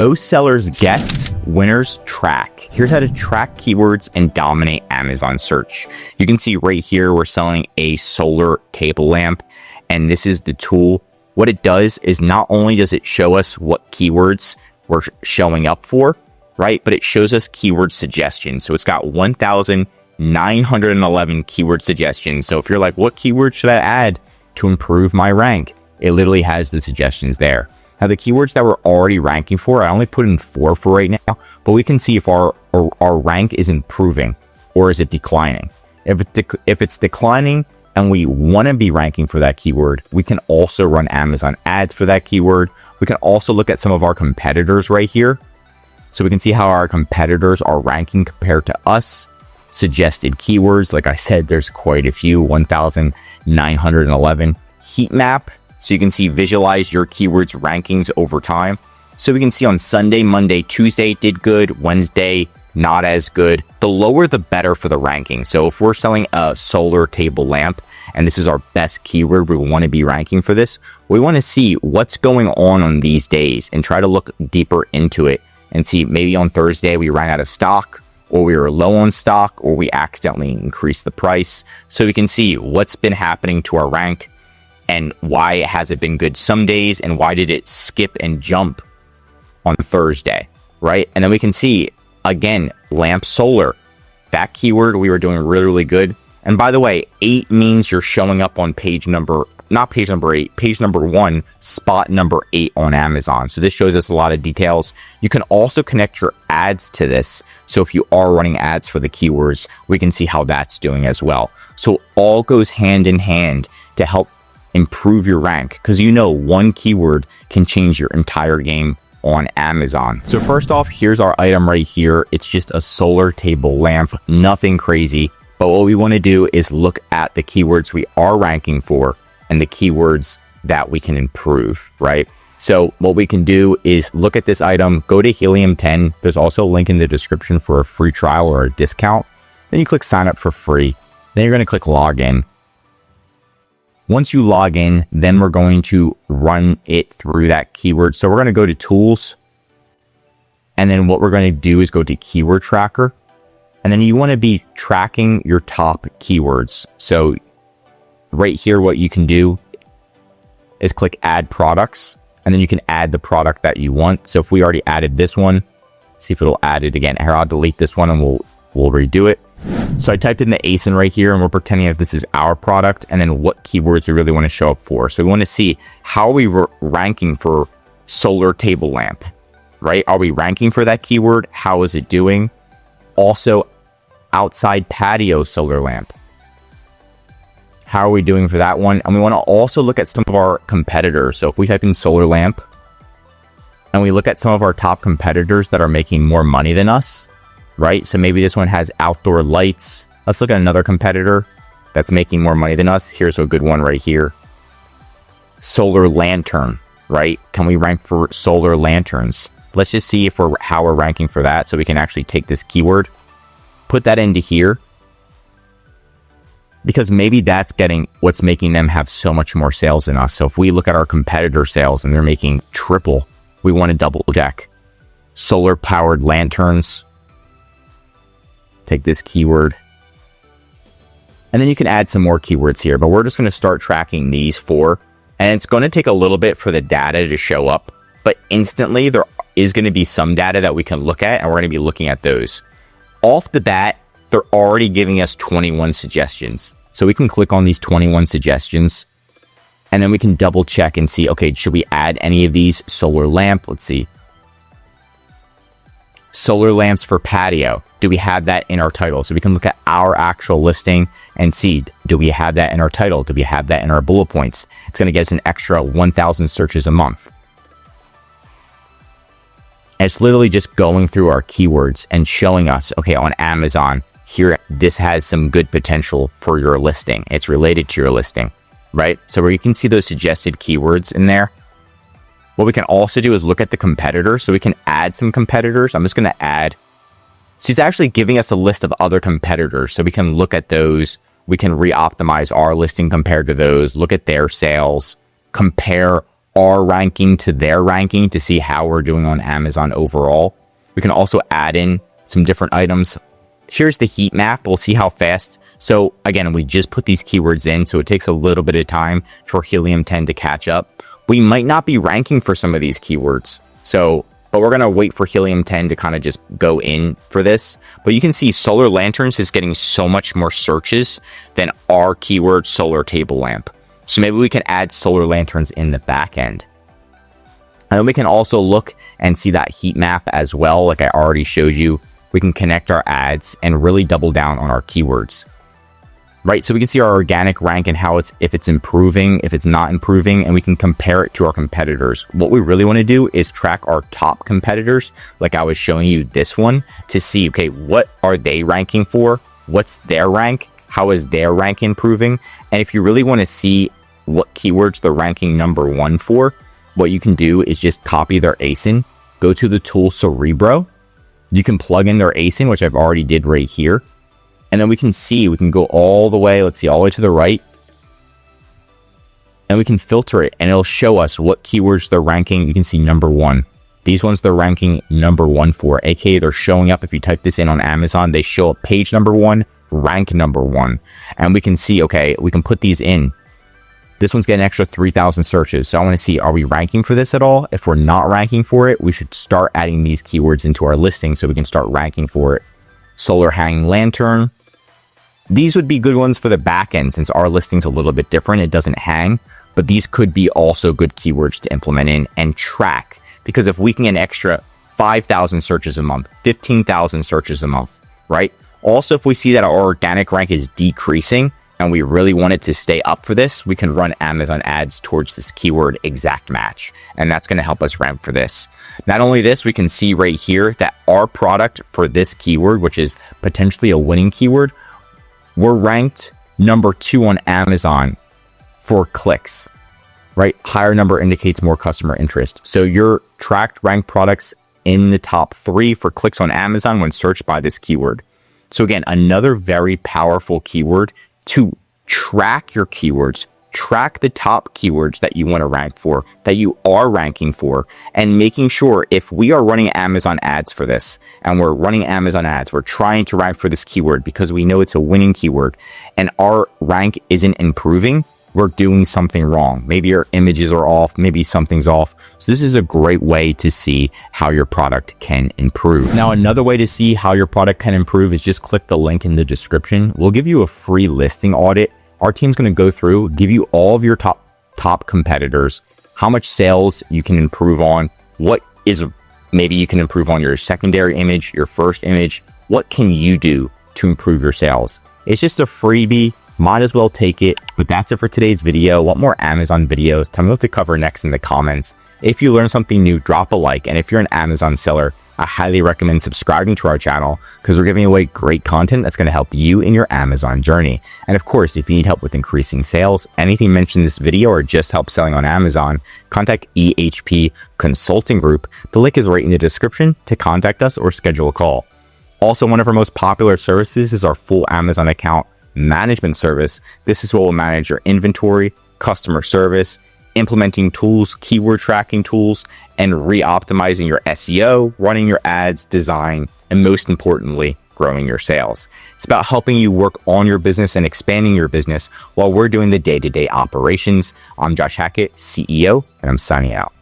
Most sellers guess, winners track. Here's how to track keywords and dominate Amazon search. You can see right here, we're selling a solar table lamp, and this is the tool. What it does is not only does it show us what keywords we're showing up for, right? But it shows us keyword suggestions. So it's got 1,911 keyword suggestions. So if you're like, what keyword should I add to improve my rank? It literally has the suggestions there. Now, the keywords that we're already ranking for, I only put in 4 for right now, but we can see if our rank is improving or is it declining. If it's declining and we want to be ranking for that keyword, we can also run Amazon ads for that keyword. We can also look at some of our competitors right here. So we can see how our competitors are ranking compared to us. Suggested keywords, like I said, there's quite a few, 1,911. Heat map. So you can see visualize your keywords rankings over time. So we can see on Sunday, Monday, Tuesday did good, Wednesday not as good. The lower the better for the ranking. So if we're selling a solar table lamp and this is our best keyword, we want to be ranking for this. We want to see what's going on these days and try to look deeper into it and see maybe on Thursday we ran out of stock, or we were low on stock, or we accidentally increased the price. So we can see what's been happening to our rank and why has it been good some days, and why did it skip and jump on Thursday, right? And then we can see, again, lamp solar. That keyword, we were doing really, really good. And by the way, 8 means you're showing up on page number 1, spot number 8 on Amazon. So this shows us a lot of details. You can also connect your ads to this. So if you are running ads for the keywords, we can see how that's doing as well. So all goes hand in hand to help improve your rank, because you know one keyword can change your entire game on Amazon. So first off, here's our item right here. It's just a solar table lamp, nothing crazy. But what we want to do is look at the keywords we are ranking for and the keywords that we can improve, right? So what we can do is look at this item, go to Helium 10. There's also a link in the description for a free trial or a discount. Then you click sign up for free. Then you're going to click login. Once you log in, then we're going to run it through that keyword. So we're going to go to tools. And then what we're going to do is go to keyword tracker. And then you want to be tracking your top keywords. So right here, what you can do is click add products, and then you can add the product that you want. So if we already added this one, see if it'll add it again. Here, I'll delete this one and we'll redo it. So I typed in the ASIN right here, and we're pretending that this is our product, and then what keywords we really want to show up for. So we want to see how we were ranking for solar table lamp, right? Are we ranking for that keyword? How is it doing? Also, outside patio solar lamp. How are we doing for that one? And we want to also look at some of our competitors. So if we type in solar lamp and we look at some of our top competitors that are making more money than us, right? So maybe this one has outdoor lights. Let's look at another competitor that's making more money than us. Here's a good one right here. Solar lantern, right? Can we rank for solar lanterns? Let's just see how we're ranking for that. So we can actually take this keyword, put that into here, because maybe that's getting what's making them have so much more sales than us. So if we look at our competitor sales and they're making triple, we want to double check. Solar powered lanterns. Take this keyword. And then you can add some more keywords here, but we're just going to start tracking these 4. And it's going to take a little bit for the data to show up, but instantly there is going to be some data that we can look at, and we're going to be looking at those. Off the bat, they're already giving us 21 suggestions. So we can click on these 21 suggestions, and then we can double check and see, okay, should we add any of these? Solar lamp, let's see. Solar lamps for patio. Do we have that in our title? So we can look at our actual listing and see, do we have that in our title? Do we have that in our bullet points? It's going to get us an extra 1,000 searches a month. And it's literally just going through our keywords and showing us, okay, on Amazon, here, this has some good potential for your listing. It's related to your listing, right? So where you can see those suggested keywords in there. What we can also do is look at the competitors. So we can add some competitors. I'm just going to add. So it's actually giving us a list of other competitors. So we can look at those. We can re-optimize our listing compared to those, look at their sales, compare our ranking to their ranking to see how we're doing on Amazon overall. We can also add in some different items. Here's the heat map. We'll see how fast. So again, we just put these keywords in, so it takes a little bit of time for Helium 10 to catch up. We might not be ranking for some of these keywords. But we're going to wait for Helium 10 to kind of just go in for this. But you can see solar lanterns is getting so much more searches than our keyword solar table lamp. So maybe we can add solar lanterns in the back end. And then we can also look and see that heat map as well. Like I already showed you, we can connect our ads and really double down on our keywords. Right, so we can see our organic rank and how if it's improving, if it's not improving, and we can compare it to our competitors. What we really want to do is track our top competitors, like I was showing you this one, to see, okay, what are they ranking for? What's their rank? How is their rank improving? And if you really want to see what keywords they're ranking #1 for, what you can do is just copy their ASIN, go to the tool Cerebro. You can plug in their ASIN, which I've already did right here. And then we can see, we can go all the way, let's see, all the way to the right. And we can filter it and it'll show us what keywords they're ranking. You can see #1. These ones they're ranking #1 for, aka they're showing up. If you type this in on Amazon, they show up page #1, rank #1. And we can see, okay, we can put these in. This one's getting an extra 3,000 searches. So I want to see, are we ranking for this at all? If we're not ranking for it, we should start adding these keywords into our listing so we can start ranking for it. Solar hanging lantern. These would be good ones for the back end since our listing's a little bit different. It doesn't hang, but these could be also good keywords to implement in and track. Because if we can get an extra 5,000 searches a month, 15,000 searches a month, right? Also, if we see that our organic rank is decreasing and we really want it to stay up for this, we can run Amazon ads towards this keyword exact match. And that's going to help us rank for this. Not only this, we can see right here that our product for this keyword, which is potentially a winning keyword, we're ranked #2 on Amazon for clicks, right? Higher number indicates more customer interest. So your tracked ranked products in the top 3 for clicks on Amazon when searched by this keyword. So again, another very powerful keyword to track your keywords, track the top keywords that you want to rank for, that you are ranking for, and making sure if we are running Amazon ads for this, and we're running Amazon ads, we're trying to rank for this keyword because we know it's a winning keyword, and our rank isn't improving, we're doing something wrong. Maybe our images are off, maybe something's off. So this is a great way to see how your product can improve. Now, another way to see how your product can improve is just click the link in the description. We'll give you a free listing audit. Our team's going to go through, give you all of your top competitors, how much sales you can improve on, maybe you can improve on your secondary image, your first image. What can you do to improve your sales? It's just a freebie. Might as well take it. But that's it for today's video. Want more Amazon videos? Tell me what to cover next in the comments. If you learned something new, drop a like. And if you're an Amazon seller, I highly recommend subscribing to our channel because we're giving away great content that's going to help you in your Amazon journey. And of course, if you need help with increasing sales, anything mentioned in this video, or just help selling on Amazon, contact EHP Consulting Group. The link is right in the description to contact us or schedule a call. Also, one of our most popular services is our full Amazon account management service. This is what will manage your inventory, customer service, implementing tools, keyword tracking tools, and re-optimizing your SEO, running your ads, design, and most importantly, growing your sales. It's about helping you work on your business and expanding your business while we're doing the day-to-day operations. I'm Josh Hackett, CEO, and I'm signing out.